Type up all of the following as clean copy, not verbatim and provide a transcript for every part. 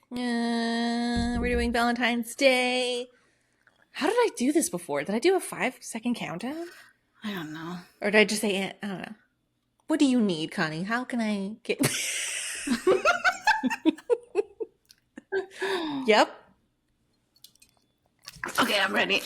We're doing Valentine's Day. How did I do this before? Did I do a 5-second countdown? I don't know. Or did I just say, I don't know. What do you need, Connie? How can I get... Yep. Okay, I'm ready.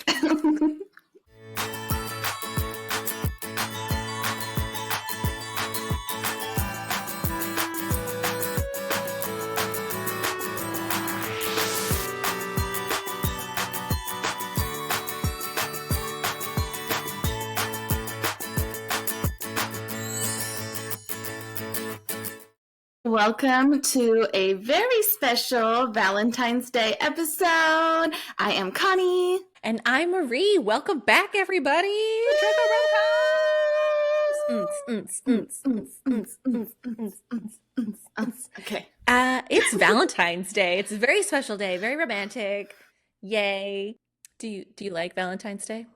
Welcome to a very special Valentine's Day episode. I am Connie. And I'm Marie. Welcome back, everybody. Okay. It's Valentine's Day. It's a very special day, very romantic. Yay. Do you like Valentine's Day?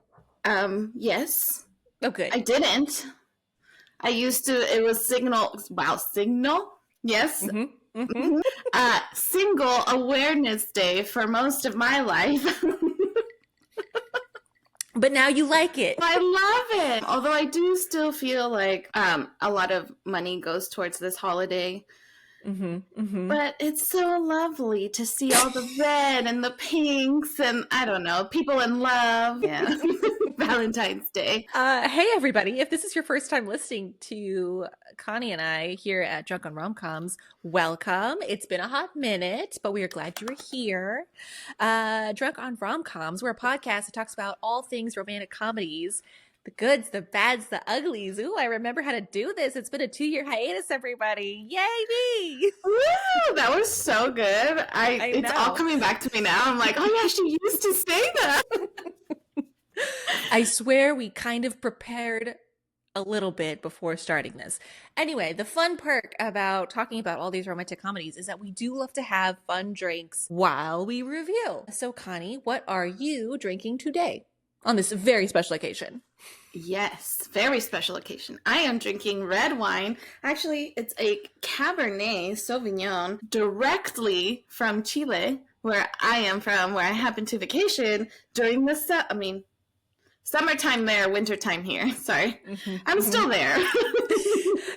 Yes. Oh, good. I didn't. I used to, it was Signal. Yes. Single Awareness Day for most of my life. But now you like it. I love it. Although I do still feel like a lot of money goes towards this holiday. But it's so lovely to see all the red and the pinks and, I don't know, people in love. Yeah. Valentine's Day. Hey, everybody. If this is your first time listening to Connie and I here at Drunk on Rom-Coms, welcome. It's been a hot minute, but we are glad you were here. Drunk on Rom-Coms, we're a podcast that talks about all things romantic comedies. The goods, the bads, the uglies. Ooh, I remember how to do this. It's been a 2-year hiatus, everybody. Yay me! Woo! That was so good. It's all coming back to me now. I'm like, oh yeah, she used to say that. I swear we kind of prepared a little bit before starting this. Anyway, the fun perk about talking about all these romantic comedies is that we do love to have fun drinks while we review. So, Connie, what are you drinking today on this very special occasion? Yes, very special occasion. I am drinking red wine. Actually, it's a Cabernet Sauvignon directly from Chile, where I am from, where I happen to vacation during the summertime there, wintertime here. Sorry. I'm still there.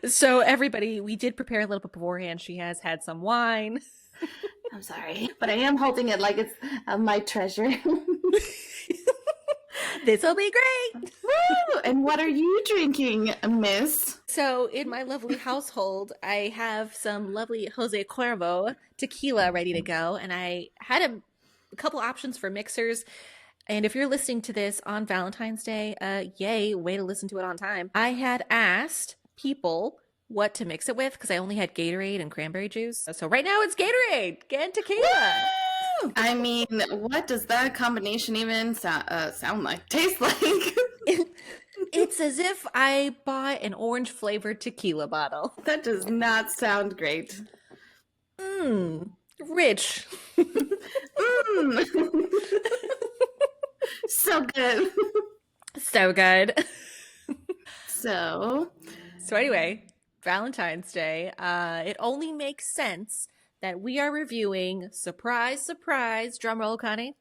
So everybody, we did prepare a little bit beforehand. She has had some wine. I'm sorry, but I am holding it like it's my treasure. This will be great. Woo! And what are you drinking, miss? So in my lovely household, I have some lovely Jose Cuervo tequila ready to go. And I had a couple options for mixers. And if you're listening to this on Valentine's Day, yay, way to listen to it on time. I had asked people what to mix it with because I only had Gatorade and cranberry juice. So right now it's Gatorade and tequila. Woo! I mean, what does that combination even sound like? Taste like? It's as if I bought an orange flavored tequila bottle. That does not sound great. Rich. So good. So good. So anyway, Valentine's Day. It only makes sense that we are reviewing, surprise, surprise, drum roll, Connie.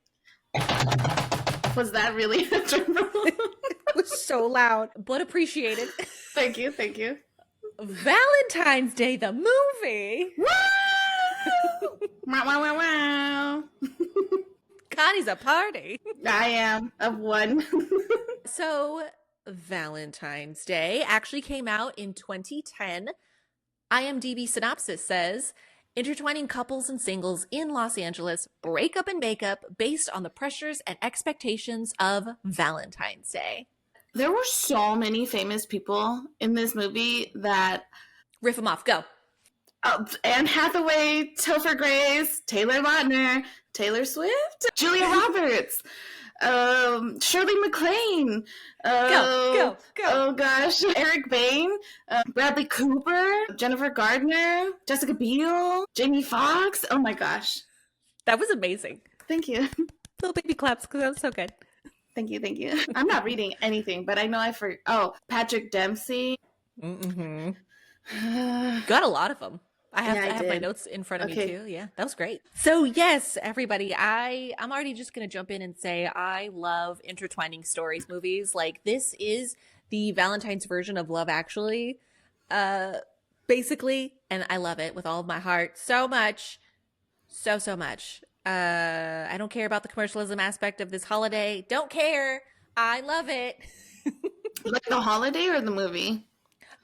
Was that really a drum roll? It was so loud, but appreciated. Thank you. Valentine's Day, the movie. Woo! Wow, wow, wow, wow. Connie's a party. I am of one. So Valentine's Day actually came out in 2010. IMDb synopsis says, intertwining couples and singles in Los Angeles break up and make up based on the pressures and expectations of Valentine's Day. There were so many famous people in this movie that... Riff them off, go. Anne Hathaway, Topher Grace, Taylor Lautner, Taylor Swift, Julia Roberts, Shirley MacLaine. Go. Oh gosh, Eric Bain, Bradley Cooper, Jennifer Gardner, Jessica Biel, Jamie Foxx. Oh my gosh. That was amazing. Thank you. Little baby claps, because that was so good. Thank you. I'm not reading anything, but I know Patrick Dempsey. Got a lot of them. I Yeah, I have my did. notes in front of me Okay. too. Yeah, that was great. So yes, everybody, I'm already just gonna jump in and say I love intertwining stories movies. Like this is the Valentine's version of Love Actually, uh, basically, and I love it with all of my heart so much, so much. I don't care about the commercialism aspect of this holiday. Don't care. I love it. Like the holiday or the movie?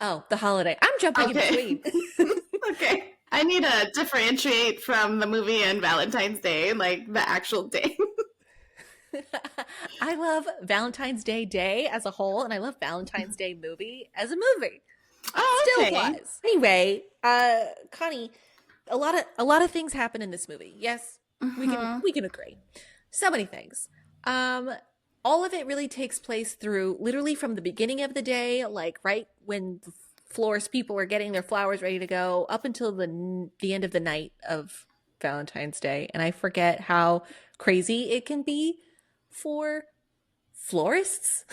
Oh, the holiday. I'm jumping in Okay. between. Okay. I need to differentiate from the movie and Valentine's Day, like the actual day. I love Valentine's Day as a whole, and I love Valentine's Day movie as a movie. Oh, Still okay. applies. Anyway, Connie, a lot of things happen in this movie. Yes, Mm-hmm. we can agree. So many things. Um, all of it really takes place through literally from the beginning of the day, like right when the florist people are getting their flowers ready to go, up until the end of the night of Valentine's Day. And I forget how crazy it can be for florists.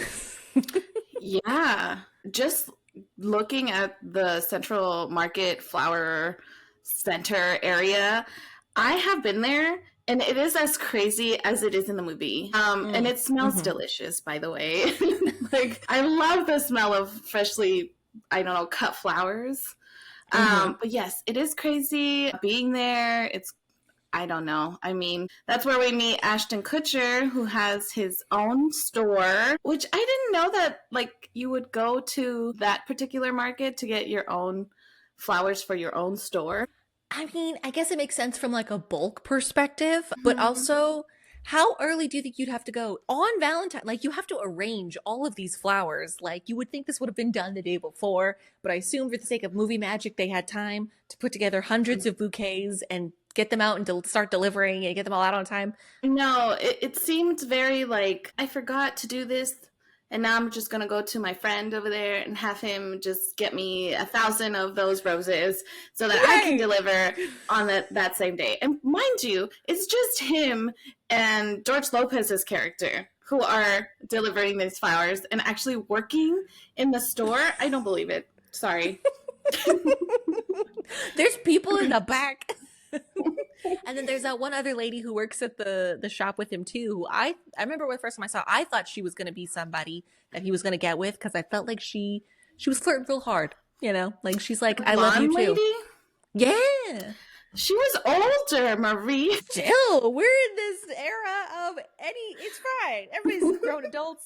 Yeah. Just looking at the Central Market Flower Center area, I have been there and it is as crazy as it is in the movie. And Mm. it smells Hmm. delicious, by the way. Like, I love the smell of freshly, I don't know, cut flowers. Hmm. But yes, it is crazy being there. It's I don't know. I mean, that's where we meet Ashton Kutcher, who has his own store, which I didn't know that, like, you would go to that particular market to get your own flowers for your own store. I mean, I guess it makes sense from like a bulk perspective, but Mhm. also, how early do you think you'd have to go on Valentine? Like, you have to arrange all of these flowers. Like, you would think this would have been done the day before, but I assume for the sake of movie magic, they had time to put together hundreds of bouquets and get them out and start delivering and get them all out on time. No, it seemed very like, I forgot to do this, and now I'm just gonna go to my friend over there and have him just get me 1,000 of those roses so that I can Right. deliver on that same day. And mind you, it's just him and George Lopez's character who are delivering these flowers and actually working in the store. I don't believe it. Sorry. There's people in the back. And then there's that one other lady who works at the shop with him too. Who I remember when the first time I saw, I thought she was going to be somebody that he was going to get with because I felt like she was flirting real hard. You know, like she's like, The I love you blonde too. lady? Yeah. She was older, Marie. Still, we're in this era of it's fine. Everybody's grown adults.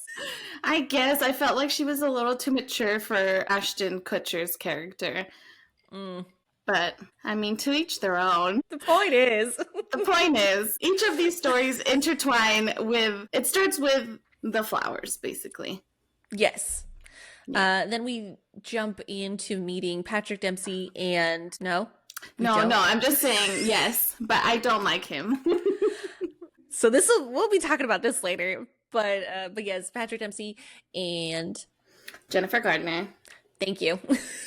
I guess I felt like she was a little too mature for Ashton Kutcher's character. Mm. But, I mean, to each their own. The point is, The point is, each of these stories intertwine with, it starts with the flowers, basically. yes. Yeah. Then we jump into meeting Patrick Dempsey and no, we No, don't. no, I'm just saying yes, but I don't like him. So we'll be talking about this later. But yes, Patrick Dempsey and Jennifer Gardner. thank you.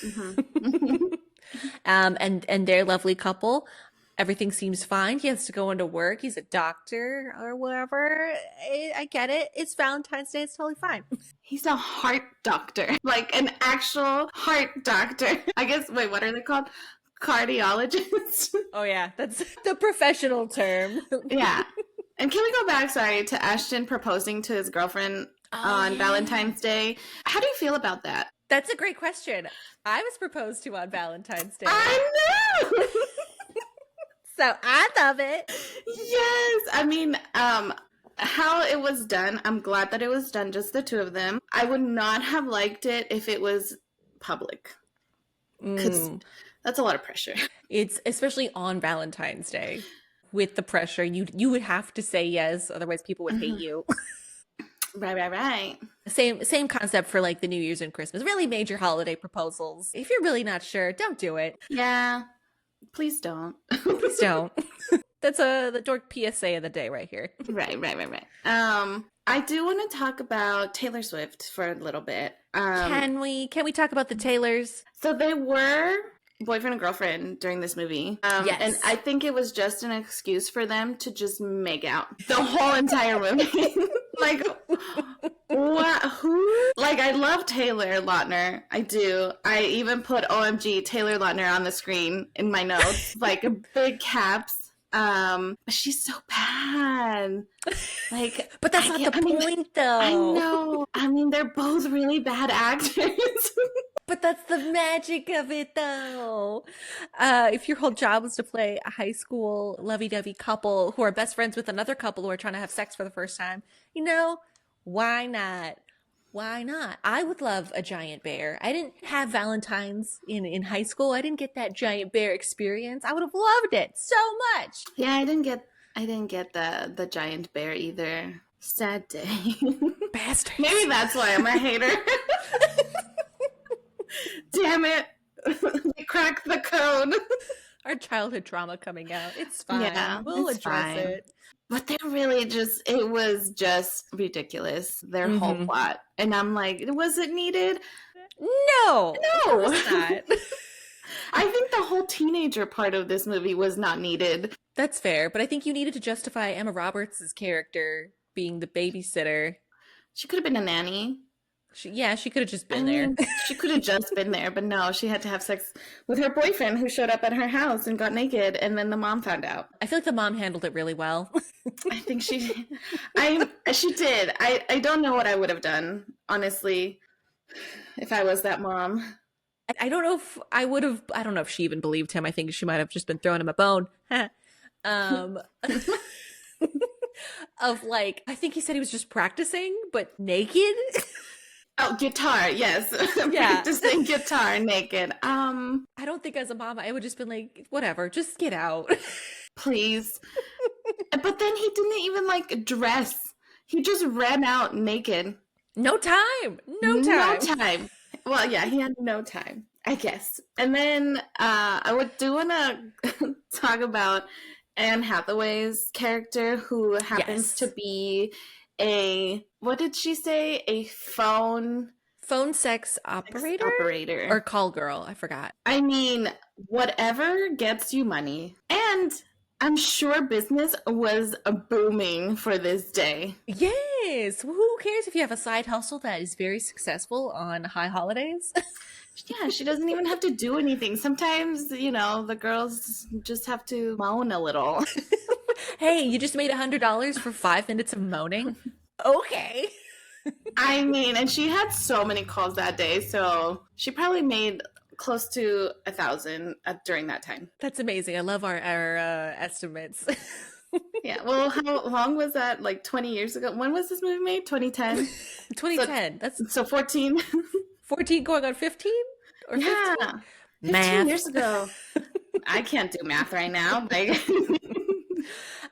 Mm-hmm. And their lovely couple. Everything seems fine. He has to go into work. He's a doctor or whatever. I get it. It's Valentine's Day. It's totally fine. He's a heart doctor, like an actual heart doctor. I guess, wait, what are they called? Cardiologist. Oh yeah, that's the professional term. Yeah. And can we go back, sorry, to Ashton proposing to his girlfriend Oh on yeah. Valentine's Day? How do you feel about that? That's a great question. I was proposed to on Valentine's Day. I know! So I love it. Yes! I mean, how it was done, I'm glad that it was done, just the two of them. I would not have liked it if it was public, because that's a lot of pressure. It's especially on Valentine's Day with the pressure. You would have to say yes, otherwise people would hate you. Right. Same concept for like the New Year's and Christmas. Really major holiday proposals. If you're really not sure, don't do it. Yeah, please don't. Please don't. That's the dork PSA of the day right here. Right. I do want to talk about Taylor Swift for a little bit. Can we talk about the Taylors? So they were boyfriend and girlfriend during this movie. Yes. And I think it was just an excuse for them to just make out the whole entire movie. Like, What? Who? Like, I love Taylor Lautner. I do. I even put OMG Taylor Lautner on the screen in my notes, like big caps. She's so bad. Like, But that's not the point, though. I know. I mean, they're both really bad actors. But that's the magic of it, though. If your whole job was to play a high school lovey-dovey couple who are best friends with another couple who are trying to have sex for the first time, why not? Why not? I would love a giant bear. I didn't have Valentines in high school. I didn't get that giant bear experience. I would have loved it so much. Yeah, I didn't get the giant bear either. Sad day. Bastards. Maybe that's why I'm a hater. Damn it. We cracked the code. Our childhood trauma coming out. It's fine. Yeah, we'll it's address fine. it. But it was just ridiculous, their whole plot. And I'm like, was it needed? No. No. It's not. I think the whole teenager part of this movie was not needed. That's fair, but I think you needed to justify Emma Roberts' character being the babysitter. She could have been a nanny. She could have just been there. She could have just been there, but no, she had to have sex with her boyfriend who showed up at her house and got naked, and then the mom found out. I feel like the mom handled it really well. I think she did. I don't know what I would have done, honestly, if I was that mom. I don't know if I would have, I don't know if she even believed him. I think she might have just been throwing him a bone. Of like, I think he said he was just practicing, but naked. Oh, guitar, yes. Yeah. Practicing guitar naked. I don't think as a mom, I would just been like, whatever, just get out. Please. But then he didn't even like dress. He just ran out naked. No time. No time. Well, yeah, he had no time, I guess. And then I want to talk about Anne Hathaway's character, who happens to be what did she say? A phone sex operator? Or call girl, I forgot. I mean, whatever gets you money. And I'm sure business was booming for this day. Yes. Who cares if you have a side hustle that is very successful on high holidays? Yeah, she doesn't even have to do anything. Sometimes, the girls just have to moan a little. Hey, you just made $100 for 5 minutes of moaning? Okay. I mean, and she had so many calls that day, so she probably made close to 1,000 during that time. That's amazing. I love our estimates. Yeah. Well, how long was that? Like 20 years ago? When was this movie made? 2010? 2010. So 14? 14 going on 15? Or 15? Yeah. 15 years ago. I can't do math right now.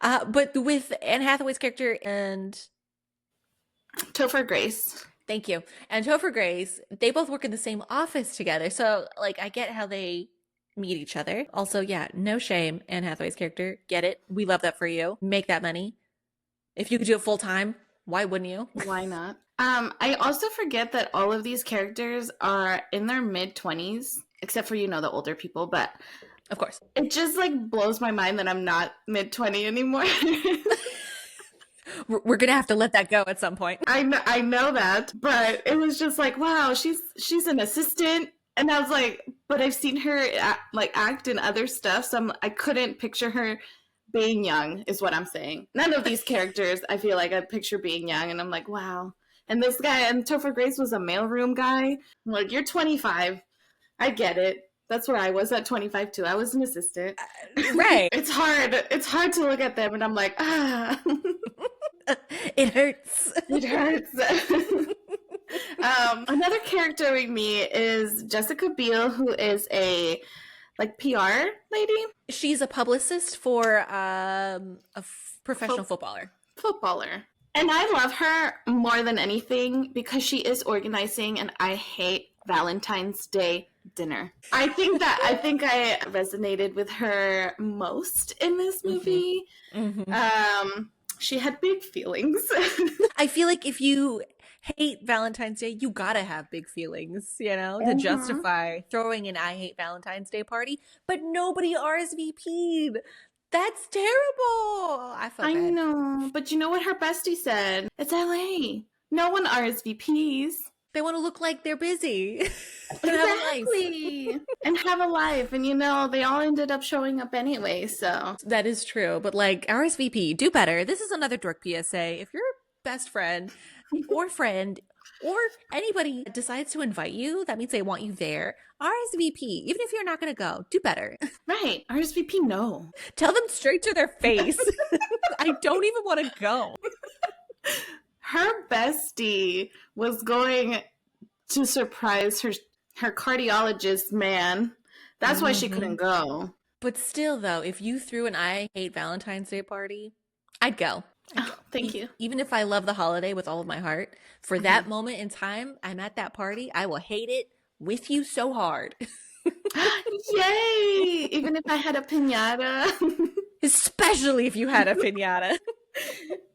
But with Anne Hathaway's character and Topher Grace. Thank you. And Topher Grace, they both work in the same office together. So, like, I get how they meet each other. Also, yeah, no shame, Anne Hathaway's character. Get it. We love that for you. Make that money. If you could do it full time, why wouldn't you? Why not? I also forget that all of these characters are in their mid-20s, except for, the older people, but of course. It just, like, blows my mind that I'm not mid-20 anymore. We're going to have to let that go at some point. I know that, but it was just like, wow, she's an assistant. And I was like, but I've seen her act in other stuff, so I couldn't picture her being young, is what I'm saying. None of these characters, I feel like I picture being young, and I'm like, wow. And this guy, and Topher Grace was a mailroom guy. I'm like, you're 25. I get it. That's where I was at 25 too. I was an assistant. Right. It's hard to look at them, and I'm like, It hurts. It hurts. Another character with me is Jessica Biel, who is a PR lady. She's a publicist for a professional footballer. And I love her more than anything because she is organizing, and I hate Valentine's Day dinner. I think I resonated with her most in this movie. Mm-hmm. She had big feelings. I feel like if you hate Valentine's Day, you gotta have big feelings, to justify throwing an I hate Valentine's Day party, but nobody RSVP'd. That's terrible. I felt bad. I know, but you know what her bestie said? It's LA. No one RSVPs. They want to look like they're busy and have a life. Exactly. And have a life. And they all ended up showing up anyway, so. That is true. But like RSVP, do better. This is another dork PSA. If your best friend or anybody decides to invite you, that means they want you there. RSVP, even if you're not going to go, do better. Right. RSVP, no. Tell them straight to their face. I don't even want to go. Her bestie was going to surprise her cardiologist man. That's why she couldn't go. But still, though, if you threw an I hate Valentine's Day party, I'd go. Oh, thank you. Even if I love the holiday with all of my heart, for that moment in time, I'm at that party, I will hate it with you so hard. Yay! Even if I had a piñata. Especially if you had a piñata.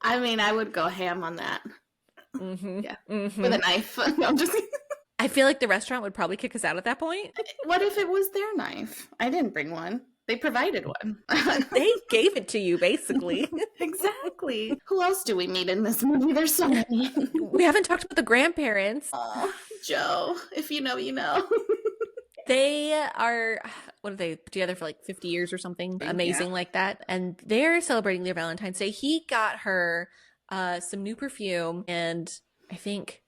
I mean, I would go ham on that. Mm-hmm. Yeah. Mm-hmm. With a knife. No, I'm just I feel like the restaurant would probably kick us out at that point. What if it was their knife? I didn't bring one. They provided one. They gave it to you, basically. Exactly. Who else do we meet in this movie? There's so many. We haven't talked about the grandparents. Oh, Joe, if you know, you know. They are, what are they, together for like 50 years or something amazing like that. And they're celebrating their Valentine's Day. He got her some new perfume and I think,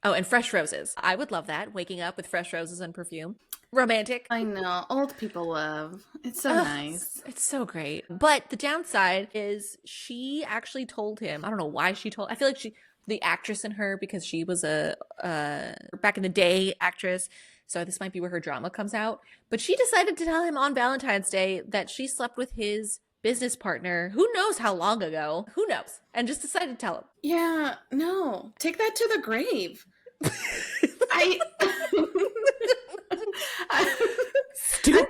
and fresh roses. I would love that, waking up with fresh roses and perfume. Romantic. I know. Old people love. It's so nice. It's so great. But the downside is she actually told him, I don't know why she told, I feel like the actress in her, because she was a back in the day actress, so this might be where her drama comes out. But she decided to tell him on Valentine's Day that she slept with his business partner, who knows how long ago, who knows, and just decided to tell him. Yeah, no. Take that to the grave. Stupid.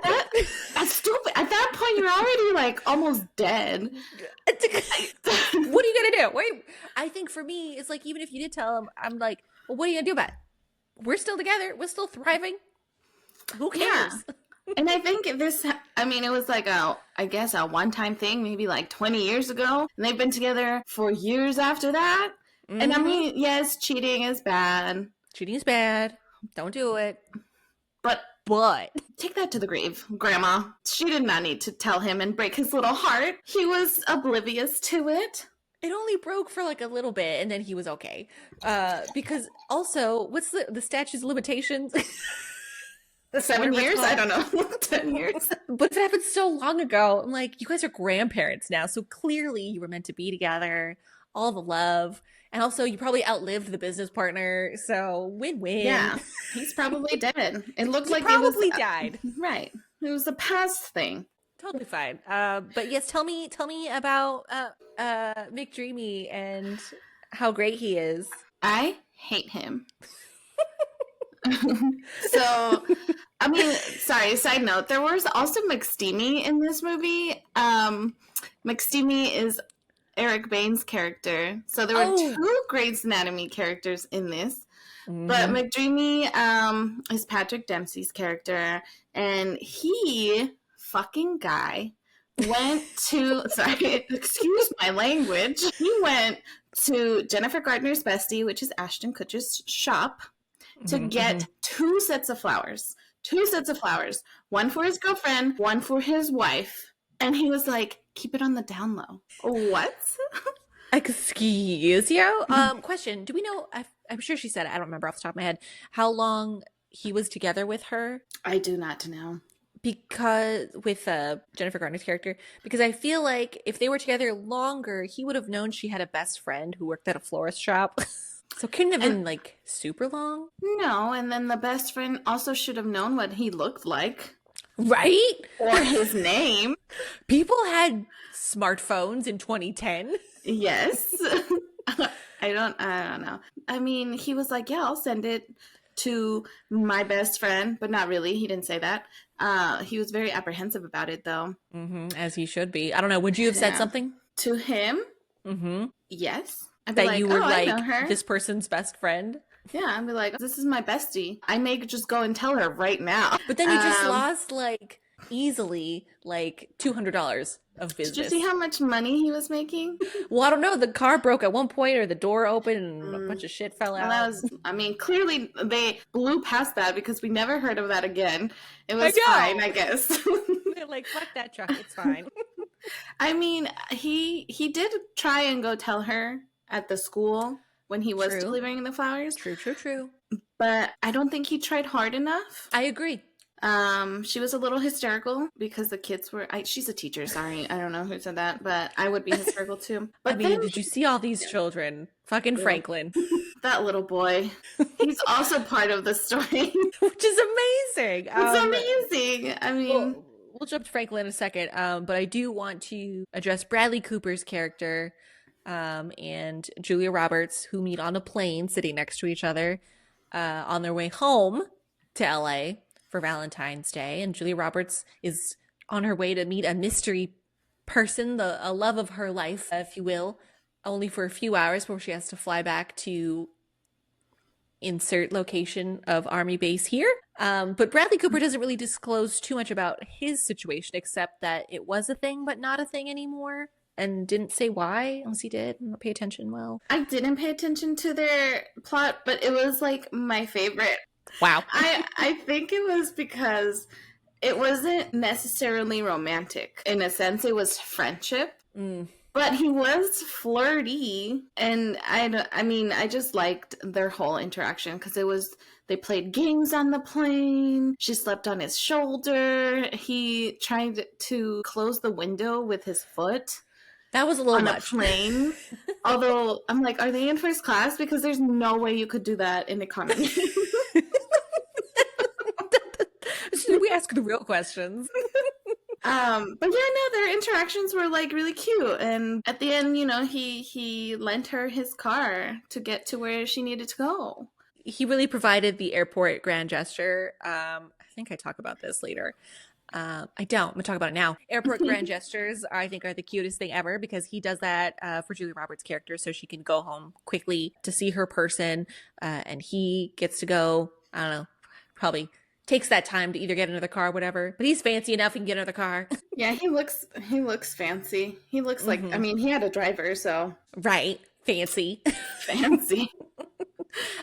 That's stupid. At that point, you're already like almost dead. What are you gonna do? Wait, I think for me, it's like even if you did tell him, I'm like, well, what are you gonna do about it? We're still together. We're still thriving. Who cares? Yeah. And I think it was like I guess a one-time thing, maybe like 20 years ago. And they've been together for years after that. Mm-hmm. And I mean, yes, cheating is bad. Cheating is bad. Don't do it. But take that to the grave, Grandma. She did not need to tell him and break his little heart. He was oblivious to it. It only broke for like a little bit, and then he was okay. Because also, what's the statute of limitations? 7 years? I don't know. 10 years. But it happened so long ago. I'm like, you guys are grandparents now, so clearly you were meant to be together. All the love. And also, you probably outlived the business partner, so win-win. Yeah, he's probably dead. It looked like he probably died. Right. It was a past thing. Totally fine. But yes, tell me about McDreamy and how great he is. I hate him. So, I mean, sorry, side note, there was also McSteamy in this movie. McSteamy is Eric Baines' character. So there were two Grey's Anatomy characters in this. Mm-hmm. But McDreamy is Patrick Dempsey's character. And he, fucking guy, went to, sorry, excuse my language. He went to Jennifer Gardner's bestie, which is Ashton Kutcher's shop, to get two sets of flowers. One for his girlfriend, one for his wife. And he was like, keep it on the down low. What? Excuse you? Question. Do we know, I'm sure she said it, I don't remember off the top of my head, how long he was together with her? I do not know. Because, with Jennifer Garner's character, because I feel like if they were together longer, he would have known she had a best friend who worked at a florist shop. So it couldn't have been, like, super long. No, and then the best friend also should have known what he looked like. Right? Or his name. People had smartphones in 2010. Yes. I don't know. I mean, he was like, yeah, I'll send it to my best friend, but not really. He didn't say that. He was very apprehensive about it, though. Mm-hmm, as he should be. I don't know. Would you have said something? To him? Mm-hmm. Yes. That you were like this person's best friend? Yeah, I'd be like, this is my bestie. I may just go and tell her right now. But then you just lost, like, easily, like, $200 of Did you see business. how much money he was making? Well, I don't know. The car broke at one point, or the door opened, and a bunch Mm. of shit fell Well, that out. was, I mean, clearly they blew past that because we never heard of that again. It I was fine, I know. guess. They're like, fuck that truck. It's fine. I mean, he did try and go tell her at the school when he was True. delivering the flowers, True, true, true. but I don't think he tried hard enough. I agree. She was a little hysterical because the kids were. She's a teacher. Sorry, I don't know who said that, but I would be hysterical too. I But mean, then did you see all these children? Fucking yeah, Franklin. that little boy, he's also part of the story. Which is amazing. It's amazing. I mean, We'll jump to Franklin in a second, but I do want to address Bradley Cooper's character and Julia Roberts, who meet on a plane sitting next to each other on their way home to LA for Valentine's Day. And Julia Roberts is on her way to meet a mystery person, a love of her life, if you will, only for a few hours before she has to fly back to insert location of Army base here. But Bradley Cooper doesn't really disclose too much about his situation, except that it was a thing, but not a thing anymore. And didn't say why, unless he did. Not pay attention well. I didn't pay attention to their plot, but it was like my favorite. Wow. I think it was because it wasn't necessarily romantic. In a sense, it was friendship. Mm. But he was flirty, and I mean, I just liked their whole interaction because they played games on the plane. She slept on his shoulder. He tried to close the window with his foot. That was a little on much. a plane. Although I'm like, are they in first class? Because there's no way you could do that in economy. Should we ask the real questions? But yeah, no, their interactions were like really cute, and at the end, you know, he lent her his car to get to where she needed to go. He really provided the airport grand gesture. I think I talk about this later. I don't. I'm gonna talk about it now. Airport grand gestures, I think, are the cutest thing ever because he does that for Julia Roberts' character, so she can go home quickly to see her person, and he gets to go. I don't know, probably takes that time to either get another car, or whatever. But he's fancy enough; he can get another car. Yeah, he looks fancy. He looks like, I mean, he had a driver, so Right, fancy. fancy.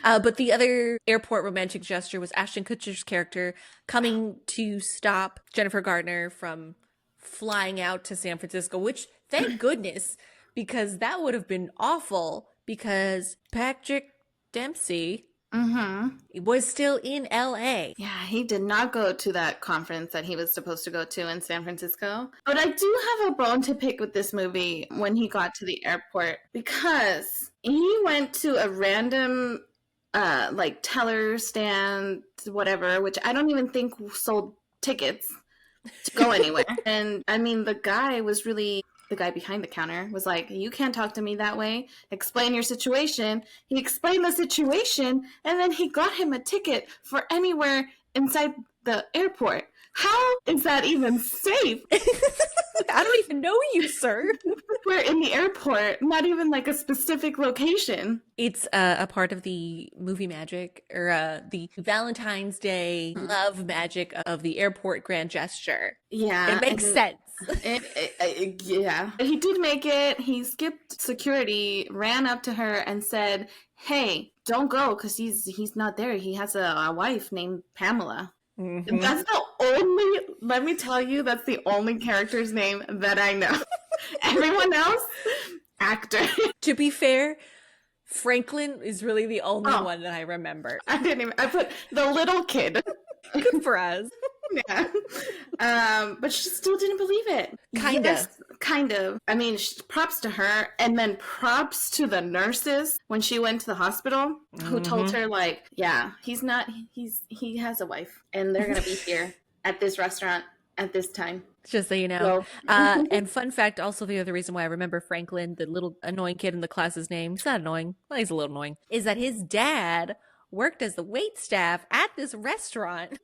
But the other airport romantic gesture was Ashton Kutcher's character coming to stop Jennifer Gardner from flying out to San Francisco, which thank goodness, because that would have been awful because Patrick Dempsey was still in LA. Yeah, he did not go to that conference that he was supposed to go to in San Francisco. But I do have a bone to pick with this movie when he got to the airport because he went to a random like teller stand, whatever, which I don't even think sold tickets to go anywhere. And I mean, the guy behind the counter was like, you can't talk to me that way. Explain your situation. He explained the situation, and then he got him a ticket for anywhere inside the airport. How is that even safe? I don't even know you, sir. We're in the airport, not even like a specific location. It's a part of the movie magic, or the Valentine's Day love magic of the airport grand gesture. Yeah. It makes sense. Yeah. He did make it. He skipped security, ran up to her and said, hey, don't go because he's not there. He has a wife named Pamela. Mm-hmm. Let me tell you, that's the only character's name that I know. Everyone else, actor. To be fair, Franklin is really the only one that I remember. I put the little kid. Good for us. Yeah. But she still didn't believe it. Kind of. I mean, props to her, and then props to the nurses when she went to the hospital who told her, like, yeah, he has a wife, and they're gonna be here at this restaurant at this time. Just so you know. And fun fact, also the other reason why I remember Franklin, the little annoying kid in the class's name, he's not annoying, well, he's a little annoying, is that his dad worked as the wait staff at this restaurant.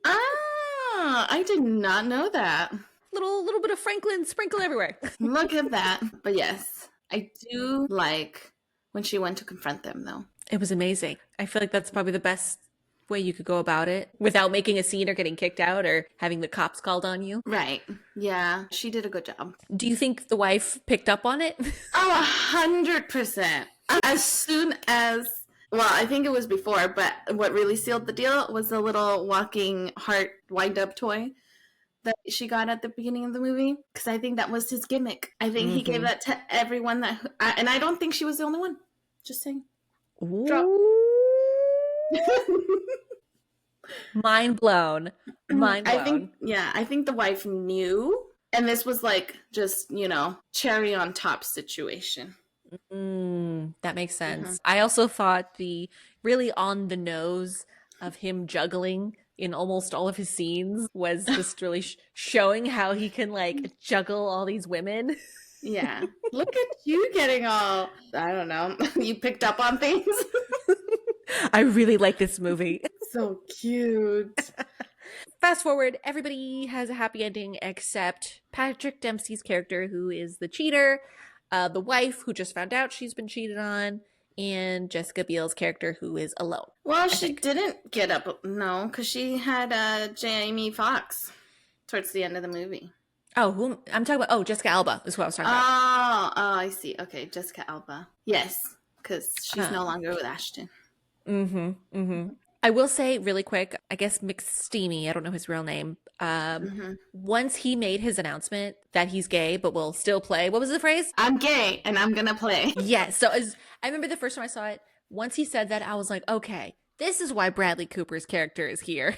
I did not know that. Little bit of Franklin sprinkle everywhere. Look at that. But yes, I do like when she went to confront them, though. It was amazing. I feel like that's probably the best way you could go about it without making a scene or getting kicked out or having the cops called on you. Right. Yeah, she did a good job. Do you think the wife picked up on it? Oh, 100%. As soon as, well, I think it was before, but what really sealed the deal was the little walking heart wind-up toy that she got at the beginning of the movie, because I think that was his gimmick. I think he gave that to everyone and I don't think she was the only one. Just saying. Drop. Mind blown. Mind blown. I think the wife knew, and this was like just, cherry on top situation. That makes sense. I also thought the really on the nose of him juggling in almost all of his scenes was just really showing how he can like juggle all these women. Yeah. Look at you getting all, I don't know, you picked up on things. I really like this movie. So cute. Fast forward, everybody has a happy ending except Patrick Dempsey's character, who is the cheater, the wife who just found out she's been cheated on, and Jessica Biel's character, who is alone. Well, she didn't get up, no, because she had Jamie Foxx towards the end of the movie. Oh, who I'm talking about? Oh, Jessica Alba is who I was talking about. Oh, I see. Okay, Jessica Alba. Yes, because she's no longer with Ashton. I will say really quick, I guess McSteamy, I don't know his real name. Once he made his announcement that he's gay but will still play, what was the phrase? I'm gay and I'm gonna play. Yes. So I remember the first time I saw it, once he said that, I was like, okay, this is why Bradley Cooper's character is here.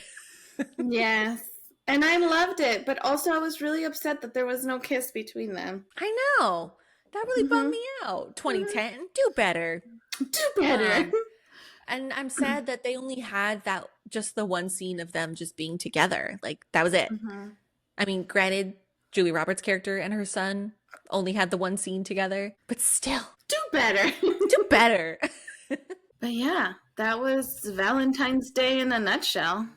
Yes. And I loved it, but also I was really upset that there was no kiss between them. I know. That really bummed me out. 2010, do better. Do better. And I'm sad that they only had just the one scene of them just being together. Like, that was it. I mean, granted, Julie Roberts' character and her son only had the one scene together, but still. Do better. Do better. But yeah, that was Valentine's Day in a nutshell.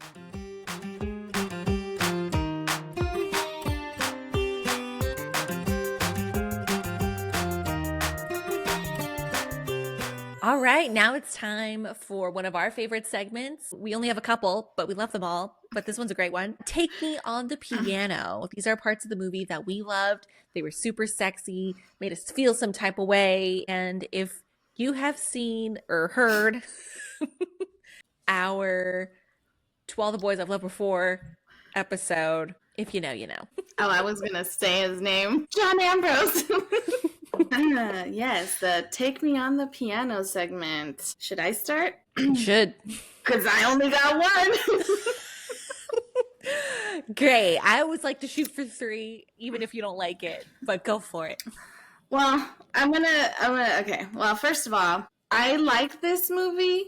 All right, now it's time for one of our favorite segments. We only have a couple, but we love them all. But this one's a great one. Take Me on the Piano. These are parts of the movie that we loved. They were super sexy, made us feel some type of way. And if you have seen or heard our To All the Boys I've Loved Before episode, if you know, you know. Oh, I was going to say his name. John Ambrose. Yes, the Take Me on the Piano segment. Should I start? Should. Because I only got one. Great. I always like to shoot for 3, even if you don't like it, but go for it. Well, okay. Well, first of all, I like this movie,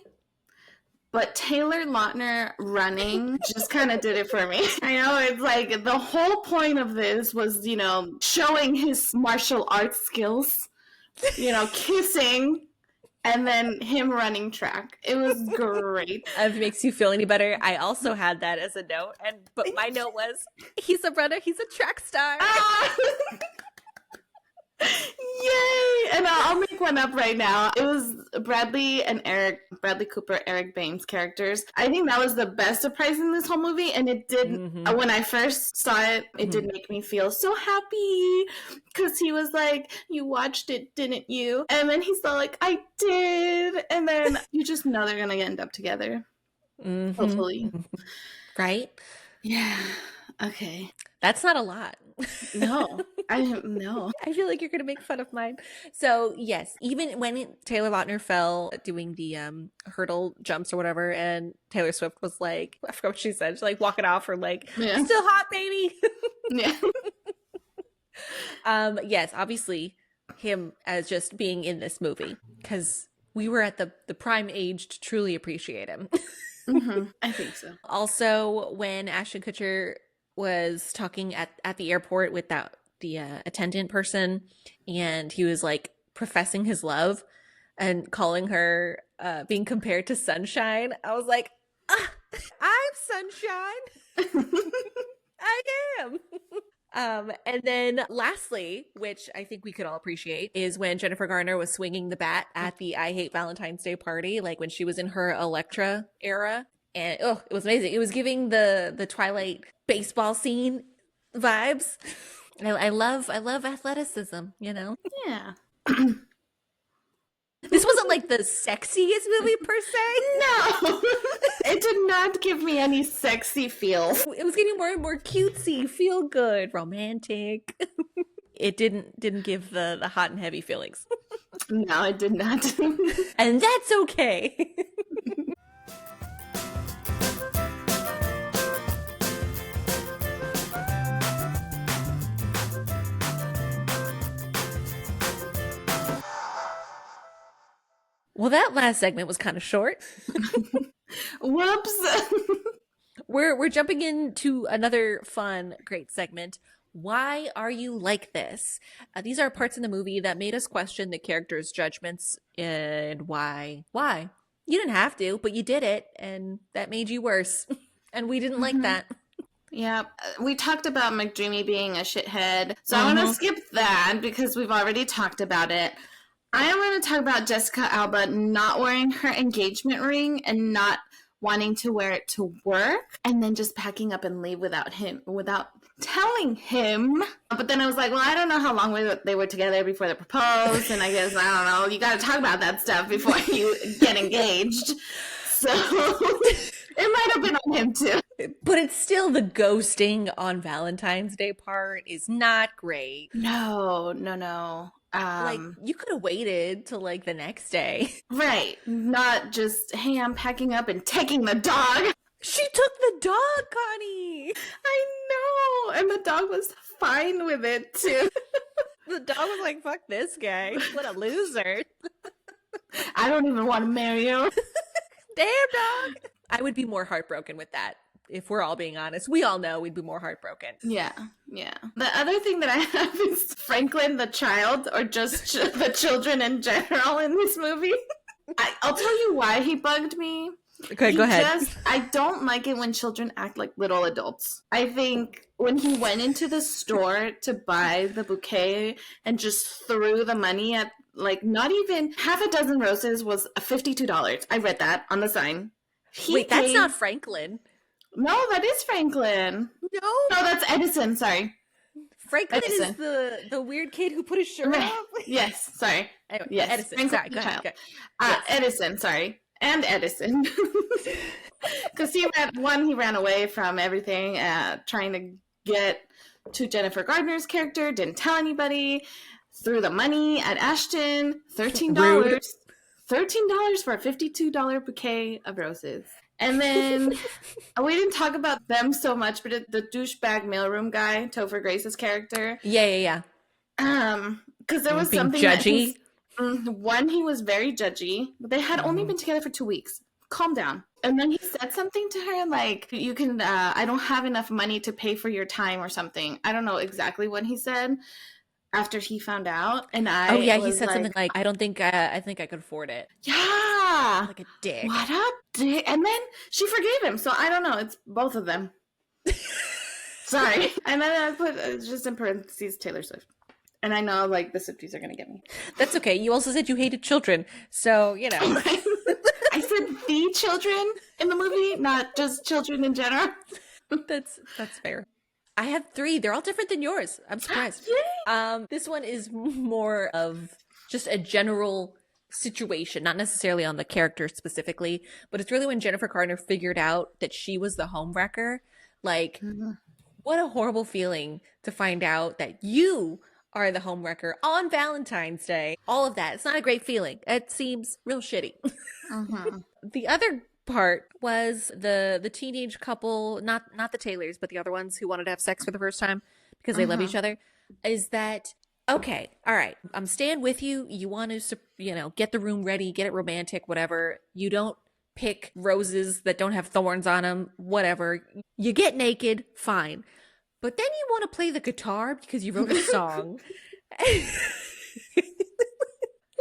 but Taylor Lautner running just kind of did it for me. I know, it's like the whole point of this was, showing his martial arts skills, kissing, and then him running track. It was great. If it makes you feel any better, I also had that as a note, but my note was, he's a runner, he's a track star. Yay! And I'll make one up right now. It was Bradley Cooper, Eric Baines characters. I think that was the best surprise in this whole movie, and it did, when I first saw it, it did make me feel so happy, because he was like, you watched it, didn't you? And then he's all like, I did! And then you just know they're gonna end up together. Hopefully. Right? Yeah. Okay. That's not a lot. No. No. I feel like you're going to make fun of mine. So, yes, even when Taylor Lautner fell doing the hurdle jumps or whatever, and Taylor Swift was like, I forgot what she said. She's like walking off or like, still hot, baby. Yeah. Yes, obviously him as just being in this movie, because we were at the prime age to truly appreciate him. I think so. Also, when Ashton Kutcher was talking at the airport with the attendant person, and he was like professing his love and calling her being compared to Sunshine, I was like, I'm Sunshine. I am. And then lastly, which I think we could all appreciate, is when Jennifer Garner was swinging the bat at the I Hate Valentine's Day party, like when she was in her Elektra era. And oh, it was amazing. It was giving the Twilight baseball scene vibes. I love athleticism, you know. Yeah. This wasn't like the sexiest movie per se. No, it did not give me any sexy feels. It was getting more and more cutesy, feel good, romantic. It didn't give the hot and heavy feelings. No, it did not. And that's okay. Well, that last segment was kind of short. Whoops. We're jumping into another fun, great segment. Why are you like this? These are parts in the movie that made us question the characters' judgments and why. Why? You didn't have to, but you did it, and that made you worse. And we didn't like that. Yeah, we talked about McDreamy being a shithead, so I want to skip that because we've already talked about it. I am going to talk about Jessica Alba not wearing her engagement ring and not wanting to wear it to work, and then just packing up and leave without telling him. But then I was like, well, I don't know how long they were together before they proposed, and I guess, I don't know, you got to talk about that stuff before you get engaged. So it might have been on him too. But it's still the ghosting on Valentine's Day part is not great. No. Like, you could have waited till like the next day. Right. Not just, hey, I'm packing up and taking the dog. She took the dog, Connie. I know. And the dog was fine with it too. The dog was like, fuck this guy. What a loser. I don't even want to marry you. Damn, dog. I would be more heartbroken with that. If we're all being honest, we all know we'd be more heartbroken. Yeah. The other thing that I have is Franklin the child, or just the children in general in this movie. I'll tell you why he bugged me. Okay, go ahead. I don't like it when children act like little adults. I think when he went into the store to buy the bouquet and just threw the money at, like, not even half a dozen roses was $52. I read that on the sign. Wait, that's not Franklin. No, that is Franklin. No, that's Edison. Sorry, Franklin is the weird kid who put his shirt off. Yes, sorry. Anyway, yes, Edison. Sorry, go ahead. Yes. Edison. Sorry, and Edison. Because he ran away from everything, trying to get to Jennifer Gardner's character. Didn't tell anybody. Threw the money at Ashton. $13. $13 for a $52 bouquet of roses. And then we didn't talk about them so much, but the douchebag mailroom guy, Topher Grace's character. Yeah. Because there was being something judgy. One, he was very judgy, but they had only been together for 2 weeks. Calm down. And then he said something to her like, you can, I don't have enough money to pay for your time or something. I don't know exactly what he said after he found out. And he said something like, I think I could afford it. Yeah. Like a dick. What a dick. And then she forgave him. So I don't know. It's both of them. Sorry. And then I put just in parentheses Taylor Swift. And I know, like, the Swifties are going to get me. That's okay. You also said you hated children. So, you know. I said the children in the movie, not just children in general. That's fair. I have 3. They're all different than yours. I'm surprised. This one is more of just a general situation, not necessarily on the character specifically, but it's really when Jennifer Gardner figured out that she was the homewrecker. Like, what a horrible feeling to find out that you are the homewrecker on Valentine's Day. All of that. It's not a great feeling. It seems real shitty. The other part was the teenage couple, not the Taylors, but the other ones who wanted to have sex for the first time because they love each other, is that, okay, all right, I'm staying with you. You want to, get the room ready, get it romantic, whatever. You don't pick roses that don't have thorns on them, whatever. You get naked, fine. But then you want to play the guitar because you wrote a song.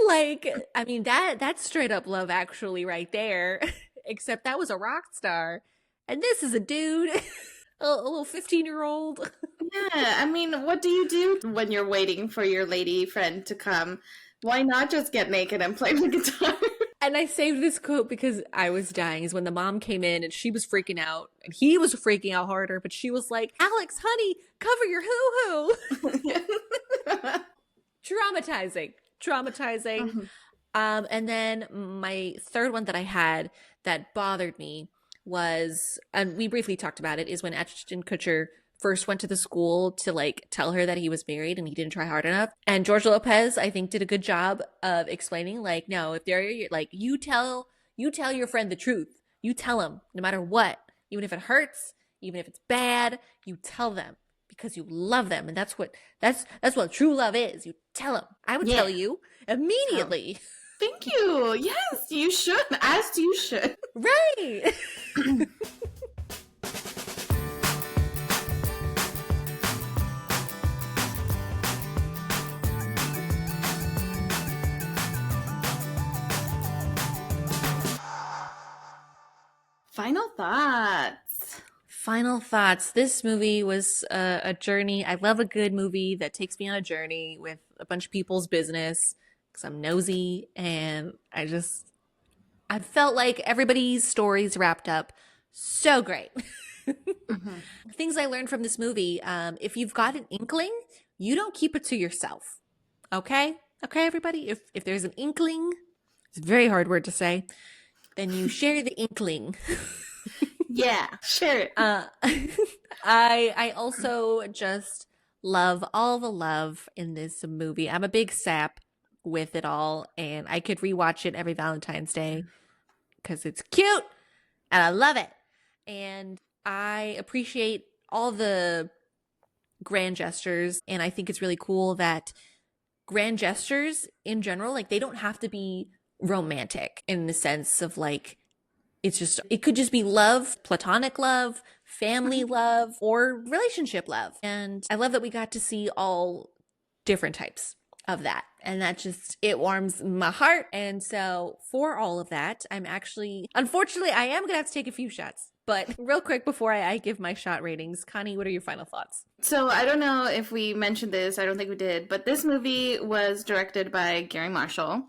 Like, I mean, that's straight up Love Actually right there. Except that was a rock star. And this is a dude, a little 15-year-old. Yeah, I mean, what do you do when you're waiting for your lady friend to come? Why not just get naked and play the guitar? And I saved this quote because I was dying. Is when the mom came in and she was freaking out and he was freaking out harder, but she was like, Alex, honey, cover your hoo-hoo. Traumatizing. Mm-hmm. And then my third one that I had that bothered me was, and we briefly talked about it, is when Ashton Kutcher first went to the school to like tell her that he was married and he didn't try hard enough. And George Lopez, I think, did a good job of explaining, like, no, if they're like, you tell your friend the truth. You tell him no matter what, even if it hurts, even if it's bad, you tell them because you love them, and that's what true love is. You tell them. I would tell you immediately. Thank you. Yes, you should. As you should. Right. Final thoughts. Final thoughts. This movie was a journey. I love a good movie that takes me on a journey with a bunch of people's business because I'm nosy, and I felt like everybody's stories wrapped up so great. Mm-hmm. Things I learned from this movie, if you've got an inkling, you don't keep it to yourself. Okay? Okay, everybody? If there's an inkling, it's a very hard word to say, then you share the inkling. Yeah, sure. I also just love all the love in this movie. I'm a big sap with it all, and I could rewatch it every Valentine's Day because it's cute and I love it. And I appreciate all the grand gestures, and I think it's really cool that grand gestures in general, like, they don't have to be romantic in the sense of like, it could just be love, platonic love, family love, or relationship love. And I love that we got to see all different types of that. And that just, it warms my heart. And so for all of that, unfortunately, I am going to have to take a few shots. But real quick before I give my shot ratings, Connie, what are your final thoughts? So I don't know if we mentioned this. I don't think we did. But this movie was directed by Gary Marshall.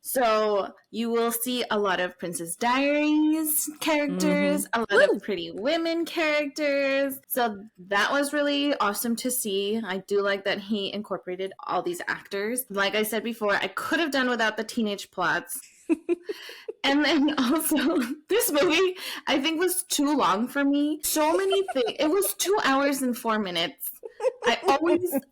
So you will see a lot of Princess Diaries characters, a lot of Pretty Women characters. So that was really awesome to see. I do like that he incorporated all these actors. Like I said before, I could have done without the teenage plots. And then also, this movie, I think, was too long for me. So many things. It was 2 hours and 4 minutes. I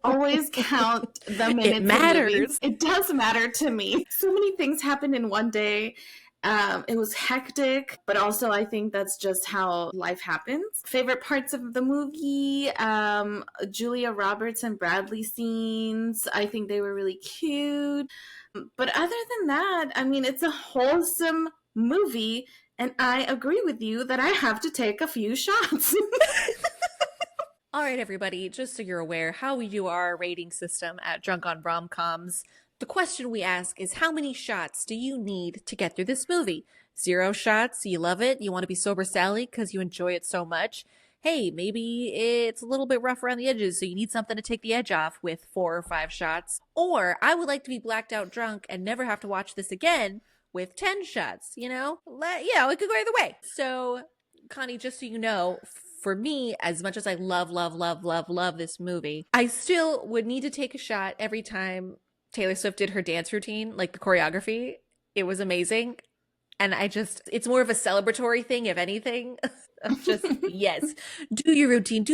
always count the minutes. It matters. It does matter to me. So many things happened in one day. It was hectic, but also I think that's just how life happens. Favorite parts of the movie, Julia Roberts and Bradley scenes. I think they were really cute. But other than that, I mean, it's a wholesome movie, and I agree with you that I have to take a few shots. All right, everybody, just so you're aware how we do our rating system at Drunk on Rom-Coms, the question we ask is, how many shots do you need to get through this movie? 0 shots, you love it, you want to be sober Sally because you enjoy it so much. Hey, maybe it's a little bit rough around the edges, so you need something to take the edge off with 4 or 5 shots. Or I would like to be blacked out drunk and never have to watch this again with 10 shots, you know? It could go either way. So, Connie, just so you know, for me, as much as I love this movie, I still would need to take a shot every time Taylor Swift did her dance routine, like the choreography. It was amazing. And it's more of a celebratory thing, if anything. Just, yes, do your routine.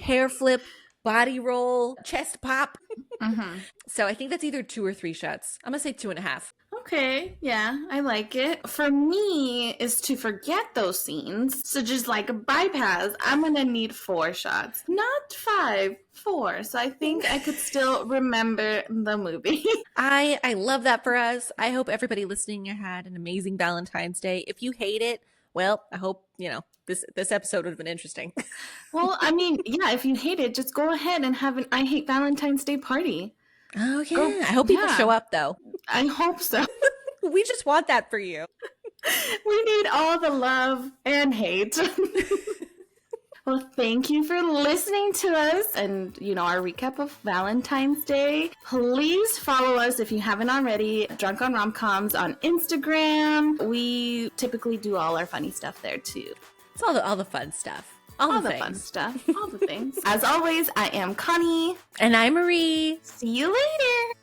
Hair flip, body roll, chest pop. Mm-hmm. So I think that's either 2 or 3 shots. I'm going to say 2.5. Okay, yeah, I like it. For me, is to forget those scenes. So just like a bypass, I'm going to need 4 shots. Not 5, 4. So I think I could still remember the movie. I love that for us. I hope everybody listening had an amazing Valentine's Day. If you hate it, well, I hope, this episode would have been interesting. Well, I mean, yeah, if you hate it, just go ahead and have an I Hate Valentine's Day party. Oh, yeah. I hope people show up, though. I hope so. We just want that for you. We need all the love and hate. Well, thank you for listening to us and, our recap of Valentine's Day. Please follow us if you haven't already, Drunk on Rom-Coms on Instagram. We typically do all our funny stuff there too. It's all the fun stuff. All the fun stuff. All the things. As always, I am Connie. And I'm Marie. See you later.